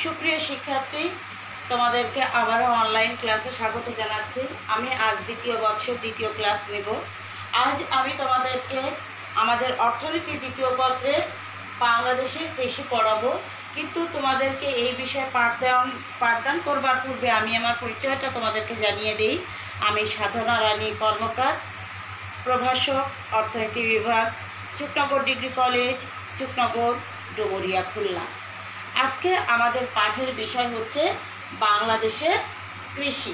সুপ্রিয় শিক্ষার্থী, তোমাদেরকে আবারও অনলাইন ক্লাসে স্বাগত জানাচ্ছি। আমি আজ দ্বিতীয় বর্ষের দ্বিতীয় ক্লাস নেব। আজ আমি তোমাদেরকে আমাদের অর্থনীতি দ্বিতীয় পত্রে বাংলাদেশের কৃষি পড়াবো। কিন্তু তোমাদেরকে এই বিষয়ে পাঠদান করবার পূর্বে আমি আমার পরিচয়টা তোমাদেরকে জানিয়ে দিই। আমি সাধনা রানী কর্মকার, প্রভাষক, অর্থনীতি বিভাগ, চুকনগর ডিগ্রি কলেজ, চুকনগর, ডুমুরিয়া, খুলনা। আজকে আমাদের পাঠের বিষয় হচ্ছে বাংলাদেশের কৃষি।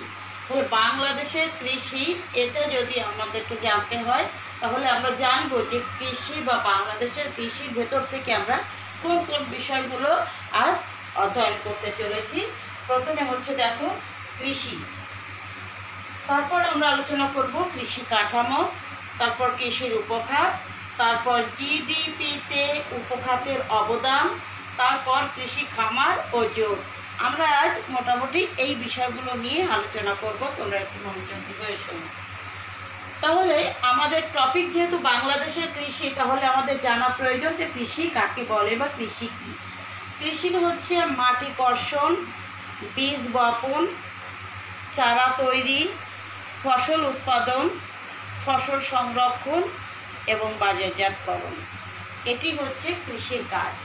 বাংলাদেশের কৃষি এটা যদি আমাদেরকে জানতে হয় তাহলে আমরা জানবো যে কৃষি বা বাংলাদেশের কৃষির ভেতর থেকে আমরা কোন কোন বিষয়গুলো আজ অধ্যয়ন করতে চলেছি। প্রথমে হচ্ছে দেখো কৃষি, তারপর আমরা আলোচনা করব কৃষি কাঠামো, তারপর কৃষির উপখাত, তারপর জিডিপিতে উপখাতের অবদান, তারপর কৃষি খামার ও জোট। আমরা আজ মোটামুটি এই বিষয়গুলো নিয়ে আলোচনা করব। তোমরা একটু মনোযোগ দিবে শোনো। তাহলে আমাদের টপিক যেহেতু বাংলাদেশের কৃষি, তাহলে আমাদের জানা প্রয়োজন যে কৃষি কাকে বলে বা কৃষি কী। কৃষি হচ্ছে মাটি কর্ষণ, বীজ বপন, চারা তৈরি, ফসল উৎপাদন, ফসল সংরক্ষণ এবং বাজারজাতকরণ। এটি হচ্ছে কৃষির কাজ।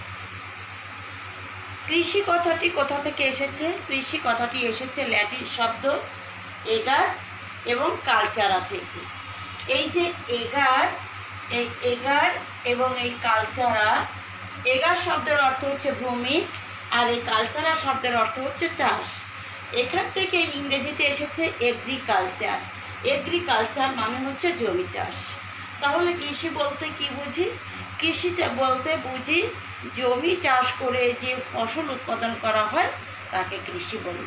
কৃষি কথাটি কোথা থেকে এসেছে? কৃষি কথাটি এসেছে ল্যাটিন শব্দ এগার এবং কালচারা থেকে। এই যে এগার এবং এই কালচারা, এগার শব্দের অর্থ হচ্ছে ভূমি আর এই কালচারা শব্দের অর্থ হচ্ছে চাষ। এখান থেকে ইংরেজিতে এসেছে এগ্রিকালচার। এগ্রিকালচার মানে হচ্ছে জমি চাষ। তাহলে কৃষি বলতে কি বুঝি? কৃষি বলতে বুঝি জমি চাষ করে যে ফসল উৎপাদন করা হয় তাকে কৃষি বলে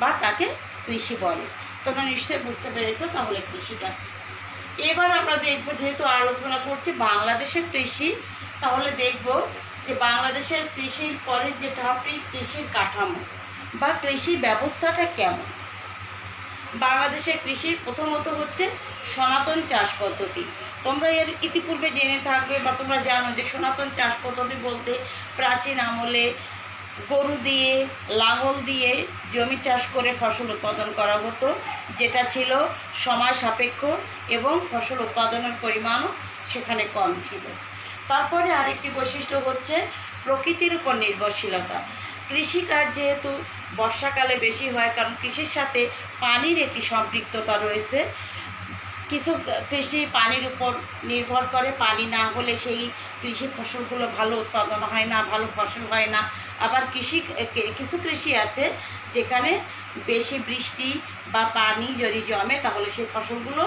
বা তাকে কৃষি বলে। তোমরা নিশ্চয়ই বুঝতে পেরেছো তাহলে কৃষিটা। এবার আমরা দেখব, যেহেতু আলোচনা করছি বাংলাদেশের কৃষি, তাহলে দেখব যে বাংলাদেশের কৃষির পরে যে টপিক কৃষির কাঠামো বা কৃষি ব্যবস্থাটা কেমন। বাংলাদেশের কৃষির প্রথমত হচ্ছে সনাতন চাষ পদ্ধতি। তোমরা এর ইতিপূর্বে জেনে থাকবে বা তোমরা জানো যে সনাতন চাষ পদ্ধতি বলতে প্রাচীন আমলে গরু দিয়ে, লাঙল দিয়ে জমি চাষ করে ফসল উৎপাদন করা হতো, যেটা ছিল সময় সাপেক্ষ এবং ফসল উৎপাদনের পরিমাণও সেখানে কম ছিল। তারপরে আরেকটি বৈশিষ্ট্য হচ্ছে প্রকৃতির উপর নির্ভরশীলতা। কৃষিকাজ যেহেতু বর্ষাকালে বেশি হয়, কারণ কৃষির সাথে পানির একটি সম্পৃক্ততা রয়েছে। কিছু কৃষি পানির উপর নির্ভর করে, পানি না হলে সেই কৃষি ফসলগুলো ভালো উৎপাদন হয় না, ভালো ফসল হয় না। আবার কিছু কৃষি আছে যেখানে বেশি বৃষ্টি বা পানি যদি জমে তাহলে সেই ফসলগুলো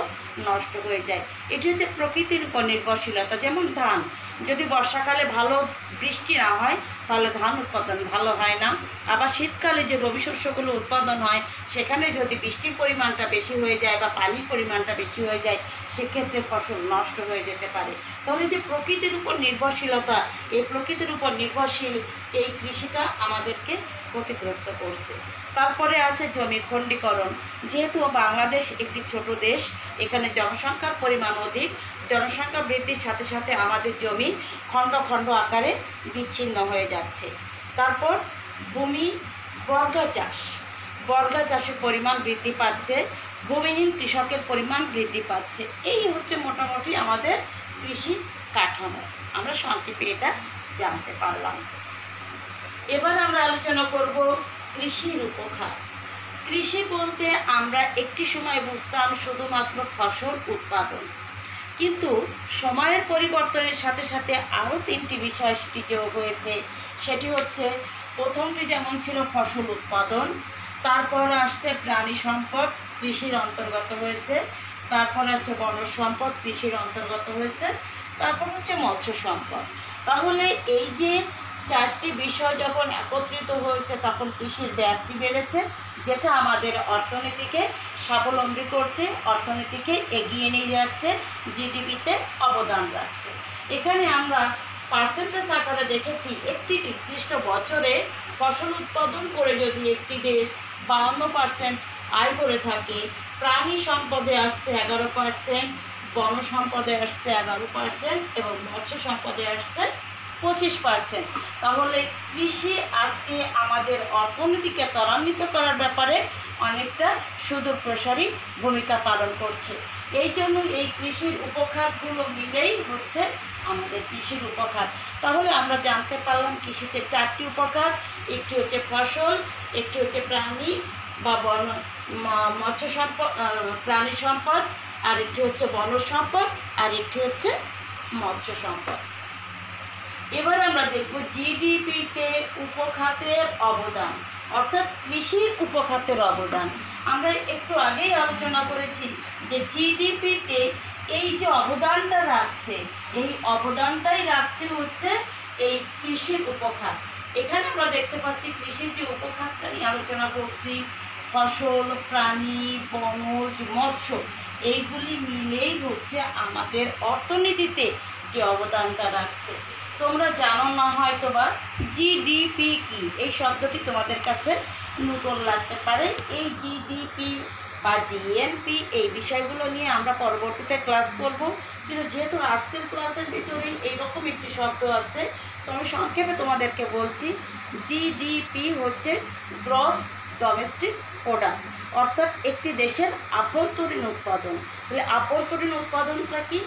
নষ্ট হয়ে যায়। এটি হচ্ছে প্রকৃতির উপর নির্ভরশীলতা। যেমন ধান, যদি বর্ষাকালে ভালো বৃষ্টি না হয় তাহলে ধান উৎপাদন ভালো হয় না। আবার শীতকালে যে রবি শস্যগুলো উৎপাদন হয় সেখানে যদি বৃষ্টির পরিমাণটা বেশি হয়ে যায় বা পানির পরিমাণটা বেশি হয়ে যায় সেক্ষেত্রে ফসল নষ্ট হয়ে যেতে পারে। তাহলে যে প্রকৃতির উপর নির্ভরশীলতা, এই প্রকৃতির উপর নির্ভরশীল এই কৃষিটা আমাদেরকে ক্ষতিগ্রস্ত করছে। তারপরে আছে জমি খণ্ডীকরণ। যেহেতু বাংলাদেশ একটি ছোট দেশ, এখানে জনসংখ্যার পরিমাণ অধিক, জনসংখ্যা বৃদ্ধির সাথে সাথে আমাদের জমি খণ্ড খণ্ড আকারে বিচ্ছিন্ন হয়ে যাচ্ছে। তারপর ভূমি বর্গা চাষের পরিমাণ বৃদ্ধি পাচ্ছে, ভূমিহীন কৃষকের পরিমাণ বৃদ্ধি পাচ্ছে। এই হচ্ছে মোটামুটি আমাদের কৃষি কাঠামো। আমরা সংক্ষেপে এটা জানতে পারলাম। এবার আমরা আলোচনা করব কৃষির উপখাত। কৃষি বলতে আমরা একটি সময় বুঝতাম শুধুমাত্র ফসল উৎপাদন, কিন্তু সময়ের পরিবর্তনের সাথে সাথে আরও তিনটি বিষয় সেটি যোগ হয়েছে। সেটি হচ্ছে, প্রথমটি যেমন ছিল ফসল উৎপাদন, তারপর আসছে প্রাণী সম্পদ কৃষির অন্তর্গত হয়েছে, তারপর আছে বনজ সম্পদ কৃষির অন্তর্গত হয়েছে, তারপর হচ্ছে মৎস্য সম্পদ। তাহলে এই যে চারটি বিষয় যখন একত্রিত হয়েছে তখন কৃষির ব্যাপ্তি বেড়েছে, যেটা আমাদের অর্থনীতিকে স্বাবলম্বী করছে, অর্থনীতিকে এগিয়ে নিয়ে যাচ্ছে, জিডিপিতে অবদান রাখছে। এখানে আমরা পার্সেন্টেজ আকারে দেখেছি একটি নির্দিষ্ট বছরে ফসল উৎপাদন করে যদি একটি দেশ 52% আয় করে থাকে, প্রাণী সম্পদে আসছে 11%, বন সম্পদে আসছে 11% এবং মৎস্য সম্পদে আসছে 25%। তাহলে কৃষি আজকে আমাদের অর্থনীতিকে ত্বরান্বিত করার ব্যাপারে অনেকটা সুদূরপ্রসারী ভূমিকা পালন করছে। এই জন্য এই কৃষির উপখাতগুলো মিলেই হচ্ছে আমাদের কৃষির উপখাত। তাহলে আমরা জানতে পারলাম কৃষিতে 4টি উপখাত, একটি হচ্ছে ফসল, একটি হচ্ছে প্রাণী বা মৎস্য সম্পদ, প্রাণী সম্পদ, আর একটি হচ্ছে বনজ সম্পদ, আর একটি হচ্ছে মৎস্য সম্পদ। এবার আমরা দেখব জিডিপিতে উপখাতের অবদান, অর্থাৎ কৃষির উপখাতের অবদান। আমরা একটু আগেই আলোচনা করেছি যে জিডিপিতে এই যে অবদানটা রাখছে, এই অবদানটাই রাখছে হচ্ছে এই কৃষির উপখাত। এখানে আমরা দেখতে পাচ্ছি কৃষির যে উপখাতটা নিয়ে আলোচনা করছি, ফসল, প্রাণী, বনজ, মৎস্য, এইগুলি মিলেই হচ্ছে আমাদের অর্থনীতিতে যে অবদানটা রাখছে। তোমরা জানো না হয়তো বা জিডিপি কি, এই শব্দটি তোমাদের কাছে নতুন লাগতে পারে। এই জিডিপি বা জিএনপি এই বিষয়গুলো নিয়ে আমরা পরবর্তীতে ক্লাস করব, কিন্তু যেহেতু আজকের ক্লাসের ভিতরেই এইরকম একটি শব্দ আছে, তো আমি সংক্ষেপে তোমাদেরকে বলছি। জিডিপি হচ্ছে গ্রস ডোমেস্টিক প্রোডাক্ট, অর্থাৎ একটি দেশের আভ্যন্তরীণ উৎপাদন। তাহলে আভ্যন্তরীণ উৎপাদনটা কি?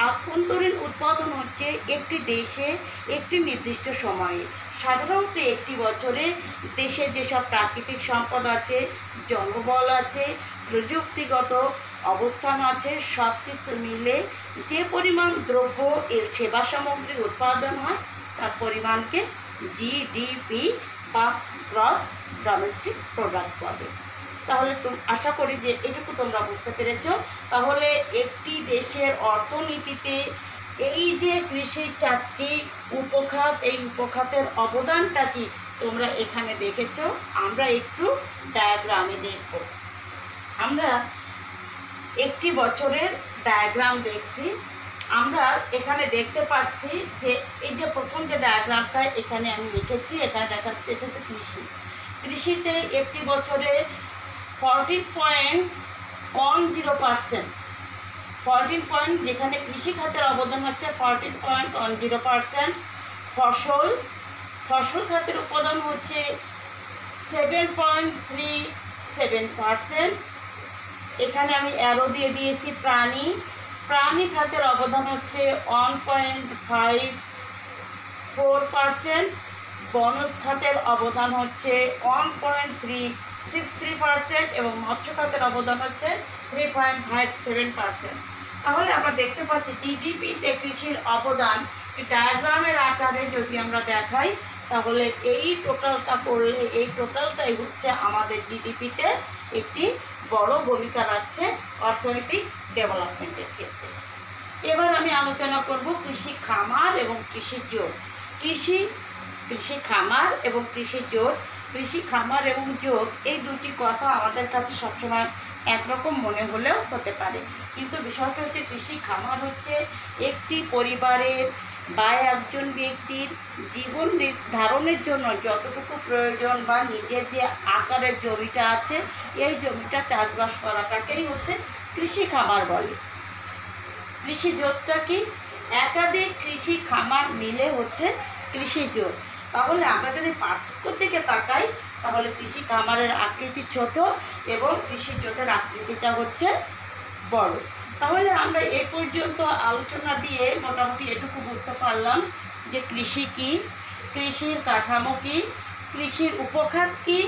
আভ্যন্তরীণ উৎপাদন হচ্ছে একটি দেশে একটি নির্দিষ্ট সময়ে, সাধারণত একটি বছরে দেশের যেসব প্রাকৃতিক সম্পদ আছে, জনবল আছে, প্রযুক্তিগত অবস্থান আছে, সব কিছু মিলে যে পরিমাণ দ্রব্য এর সেবা সামগ্রী উৎপাদন হয় তার পরিমাণকে জিডিপি বা গ্রস ডোমেস্টিক প্রোডাক্ট বলে। তাহলে আশা করি যে এটুকু তোমরা বুঝতে পেরেছো। তাহলে একটি দেশের অর্থনীতিতে এই যে কৃষির 4টি উপখাত, এই উপখাতের অবদানটা কি তোমরা এখানে দেখেছো। আমরা একটু ডায়াগ্রামে দেখব। আমরা একটি বছরের ডায়াগ্রাম দেখছি। আমরা এখানে দেখতে পাচ্ছি যে এই যে প্রথম যে ডায়াগ্রামটা এখানে আমি লিখেছি, এখানে দেখাচ্ছে এটা হচ্ছে কৃষি। কৃষিতে একটি বছরে 14.10%, 14 যেখানে কৃষি খাতের অবদান হচ্ছে 14.10%। ফসল খাতের উৎপাদন হচ্ছে 7.37%। এখানে আমি অ্যারো দিয়ে দিয়েছি প্রাণী খাতের অবদান হচ্ছে 1.54%। বনজ খাতের অবদান হচ্ছে 1.363% এবং মৎস্য খাতের অবদান হচ্ছে 3.57%। তাহলে আমরা দেখতে পাচ্ছি জিডিপিতে কৃষির অবদান ডায়াগ্রামের আকারে যদি আমরা দেখাই, তাহলে এই টোটালটা করলে এই টোটালটাই হচ্ছে আমাদের জিডিপিতে একটি বড় ভূমিকা রাখছে অর্থনৈতিক ডেভেলপমেন্টের ক্ষেত্রে। এবার আমি আলোচনা করব কৃষি খামার এবং কৃষি জোট। কৃষি খামার এবং কৃষি জোট। কৃষি খামার এবং জোট এই দুটি কথা আমাদের কাছে সবসময় একরকম মনে হলেও হতে পারে, কিন্তু বিষয়টা হচ্ছে কৃষি খামার হচ্ছে একটি পরিবারের বা একজন ব্যক্তির জীবন নির্ধারণের জন্য যতটুকু প্রয়োজন বা নিজের যে আকারের জমিটা আছে এই জমিটা চাষবাস করাটাকেই হচ্ছে কৃষি খামার বলে। কৃষি জোটটা কি? একাধিক কৃষি খামার মিলে হচ্ছে কৃষি জোট। তাহলে আমরা যদি পার্থক্যর দিকে তাকাই, তাহলে কৃষি খামারের আকৃতি ছোট এবং কৃষি জোটের আকৃতিটা হচ্ছে বড়। তাহলে আমরা এ পর্যন্ত আলোচনা দিয়ে মোটামুটি এটুকু বুঝতে পারলাম যে কৃষি কি, কৃষির কাঠামো কি, কৃষির উপখাত কি,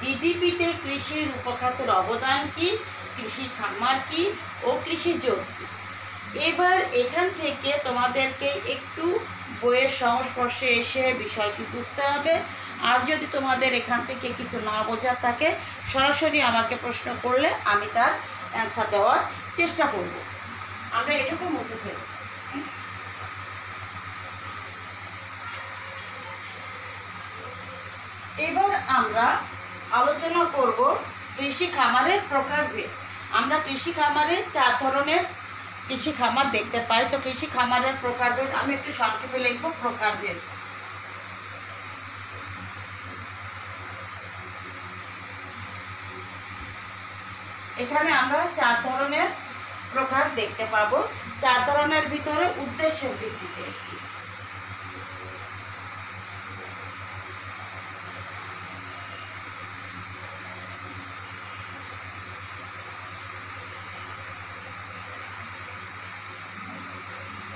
জিডিপিতে কৃষির উপখাতের অবদান কি, কৃষি খামার কি ও কৃষি জোট কি। এবার এখান থেকে তোমাদেরকে একটু বইয়ের সংস্পর্শে এসে বিষয়টি বুঝতে হবে। আর যদি তোমাদের এখান থেকে কিছু না বোঝার থাকে, সরাসরি আমাকে প্রশ্ন করলে আমি তার অ্যান্সার দেওয়ার চেষ্টা করব। আমরা এটুকু মুছে ফেলব। এবার আমরা আলোচনা করব কৃষি খামারের প্রকারভেদ। আমরা কৃষি খামারে 4 ধরনের কৃষি খামার দেখতে পাই। তো কৃষি খামারের প্রকারভেদ আমি একটু সংক্ষেপে লিখব। প্রকারভেদ, এখানে আমরা 4 ধরনের প্রকার দেখতে পাবো। 4 ধরনের ভিতরে উদ্দেশ্যের ভিত্তিতে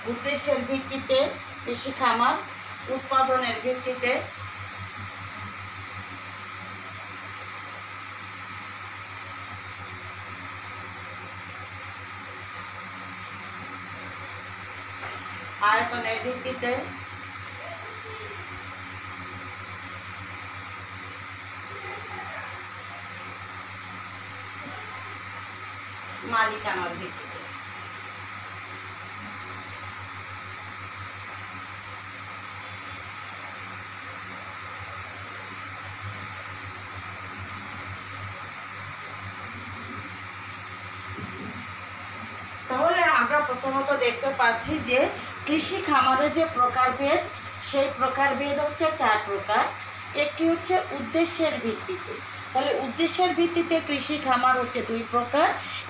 উদ্দেশ্যের ভিত্তিতে কৃষি খামার, উৎপাদনের ভিত্তিতে আয়তনের ভিত্তিতে মালিকানার ভিত্তিতে। তাহলে আমরা প্রথমত দেখতে পাচ্ছি যে কৃষি খামারের যে প্রকারভেদ, সেই প্রকারভেদ হচ্ছে 4 প্রকার। একটি হচ্ছে উদ্দেশ্যের ভিত্তিতে, তাহলে উদ্দেশ্যের ভিত্তিতে কৃষি খামার হচ্ছে 2 প্রকার।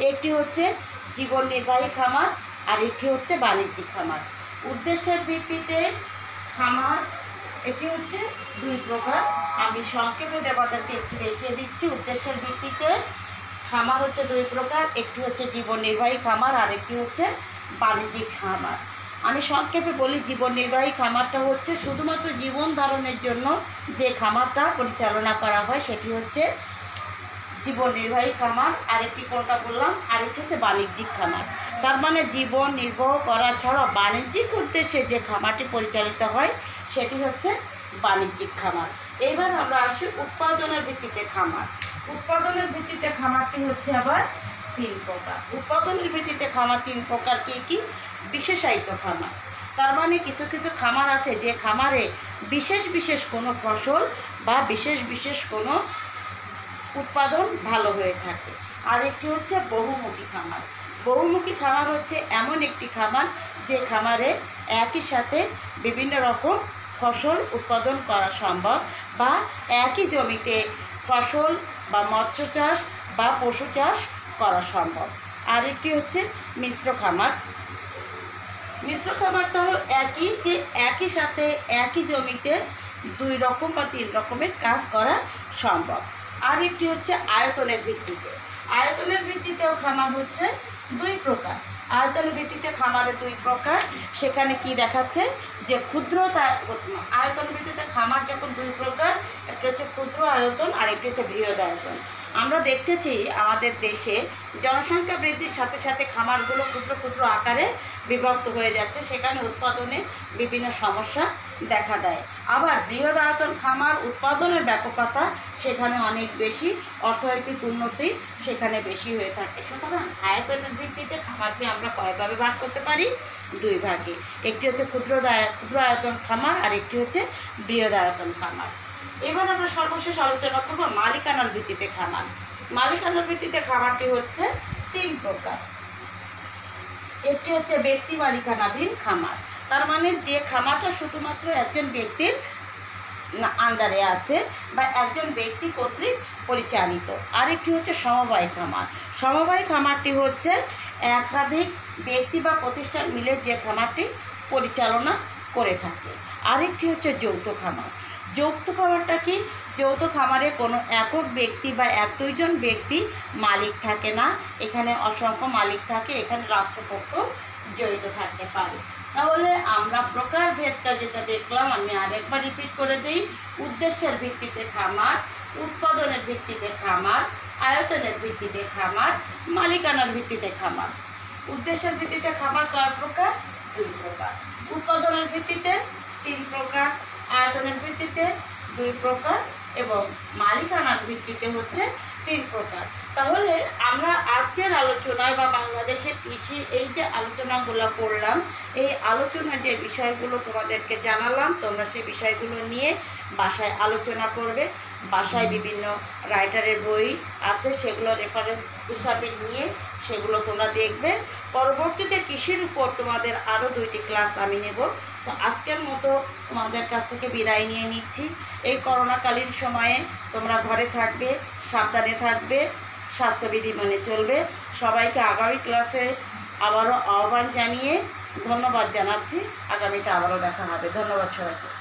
একটি হচ্ছে জীবন নির্বাহী খামার আর একটি হচ্ছে বাণিজ্যিক খামার। উদ্দেশ্যের ভিত্তিতে খামার এটি হচ্ছে 2 প্রকার। আমি সংক্ষেপে দেবাদেরকে একটু দেখিয়ে দিচ্ছি। উদ্দেশ্যের ভিত্তিতে খামার হচ্ছে 2 প্রকার, একটি হচ্ছে জীবন নির্বাহী খামার আর একটি হচ্ছে বাণিজ্যিক খামার। আমি সংক্ষেপে বলি, জীবন নির্বাহী খামারটা হচ্ছে শুধুমাত্র জীবন ধারণের জন্য যে খামারটা পরিচালনা করা হয় সেটি হচ্ছে জীবন নির্বাহী খামার। আরেকটি কোনটা বললাম, আরেকটি হচ্ছে বাণিজ্যিক খামার। তার মানে জীবন নির্বাহ করা ছাড়াও বাণিজ্যিক উদ্দেশ্যে যে খামারটি পরিচালিত হয় সেটি হচ্ছে বাণিজ্যিক খামার। এবার আমরা আসি উৎপাদনের ভিত্তিতে খামার। উৎপাদনের ভিত্তিতে খামারটি হচ্ছে আবার 3 প্রকার। উৎপাদনের ভিত্তিতে খামার 3 প্রকার কি কি? বিশেষায়িত খামার, তার মানে কিছু কিছু খামার আছে যে খামারে বিশেষ বিশেষ কোনো ফসল বা বিশেষ বিশেষ কোনো উৎপাদন ভালো হয়ে থাকে। আর একটি হচ্ছে বহুমুখী খামার। বহুমুখী খামার হচ্ছে এমন একটি খামার যে খামারে একই সাথে বিভিন্ন রকম ফসল উৎপাদন করা সম্ভব, বা একই জমিতে ফসল বা মৎস্য চাষ বা পশু চাষ করা সম্ভব। আর একটি হচ্ছে মিশ্র খামার। মিশ্র খামারটা হলো একই সাথে একই জমিতে 2 রকম বা 3 রকমের কাজ করা সম্ভব। আর একটি হচ্ছে আয়তনের ভিত্তিতে। আয়তনের ভিত্তিতেও খামার হচ্ছে 2 প্রকার। আয়তনের ভিত্তিতে খামারের 2 প্রকার। সেখানে কি দেখাচ্ছে যে আয়তনের ভিত্তিতে খামার যখন 2 প্রকার, একটা হচ্ছে ক্ষুদ্র আয়তন আর একটি হচ্ছে বৃহৎ আয়তন। আমরা দেখতেছি আমাদের দেশে জনসংখ্যা বৃদ্ধির সাথে সাথে খামারগুলো ক্ষুদ্র ক্ষুদ্র আকারে বিভক্ত হয়ে যাচ্ছে, সেখানে উৎপাদনে বিভিন্ন সমস্যা দেখা দেয়। আবার বৃহৎ আয়তন খামার উৎপাদনের ব্যাপকতা সেখানে অনেক বেশি, অর্থনৈতিক উন্নতি সেখানে বেশি হয়ে থাকে। সুতরাং আয়তনের ভিত্তিতে খামারকে আমরা কয়ভাবে ভাগ করতে পারি? 2 ভাগে। একটি হচ্ছে ক্ষুদ্র আয়তন খামার আর একটি হচ্ছে বৃহৎ আয়তন খামার। এবার আমরা সর্বশেষ আলোচনা করব মালিকানার ভিত্তিতে খামার। মালিকানার ভিত্তিতে খামারটি হচ্ছে 3 প্রকার। একটি হচ্ছে ব্যক্তি মালিকানাধীন খামার, তার মানে যে খামারটা শুধুমাত্র একজন ব্যক্তির আন্ডারে আছে বা একজন ব্যক্তি কর্তৃক পরিচালিত। আরেকটি হচ্ছে সমবায় খামার। সমবায় খামারটি হচ্ছে একাধিক ব্যক্তি বা প্রতিষ্ঠান মিলে যে খামারটি পরিচালনা করে থাকে। আরেকটি হচ্ছে যৌথ খামার। যৌথ খামারটা কি? যৌথ খামারে কোনো একক ব্যক্তি বা 1-2 জন ব্যক্তি মালিক থাকে না, এখানে অসংখ্য মালিক থাকে, এখানে রাষ্ট্রপক্ষ জড়িত থাকতে পারে। তাহলে আমরা প্রকারভেদটা যেটা দেখলাম, আমি আরেকবার রিপিট করে দিই। উদ্দেশ্যের ভিত্তিতে খামার, উৎপাদনের ভিত্তিতে খামার, আয়তনের ভিত্তিতে খামার, মালিকানার ভিত্তিতে খামার। উদ্দেশ্যের ভিত্তিতে খামার কয় প্রকার? 2 প্রকার। উৎপাদনের ভিত্তিতে 3 প্রকার, আয়তনের ভিত্তিতে 2 প্রকার এবং মালিকানার ভিত্তিতে হচ্ছে 3 প্রকার। তাহলে আমরা আজকের আলোচনায় বা বাংলাদেশের কৃষি এই যে আলোচনাগুলো করলাম, এই আলোচনার যে বিষয়গুলো তোমাদেরকে জানালাম, তোমরা সেই বিষয়গুলো নিয়ে বাসায় আলোচনা করবে। বাসায় বিভিন্ন রাইটারের বই আছে, সেগুলো রেফারেন্স হিসাবে নিয়ে সেগুলো তোমরা দেখবে। পরবর্তীতে কৃষির উপর তোমাদের আরও 2টি ক্লাস আমি নেব। তো আজকের মতো তোমাদের কাছ থেকে বিদায় নিয়ে নিচ্ছি। এই করোনাকালীন সময়ে তোমরা ঘরে থাকবে, সাবধানে থাকবে, স্বাস্থ্যবিধি মেনে চলবে। সবাইকে আগামী ক্লাসে আবারও আহ্বান জানিয়ে ধন্যবাদ জানাচ্ছি। আগামীতে আবারও দেখা হবে। ধন্যবাদ সবাইকে।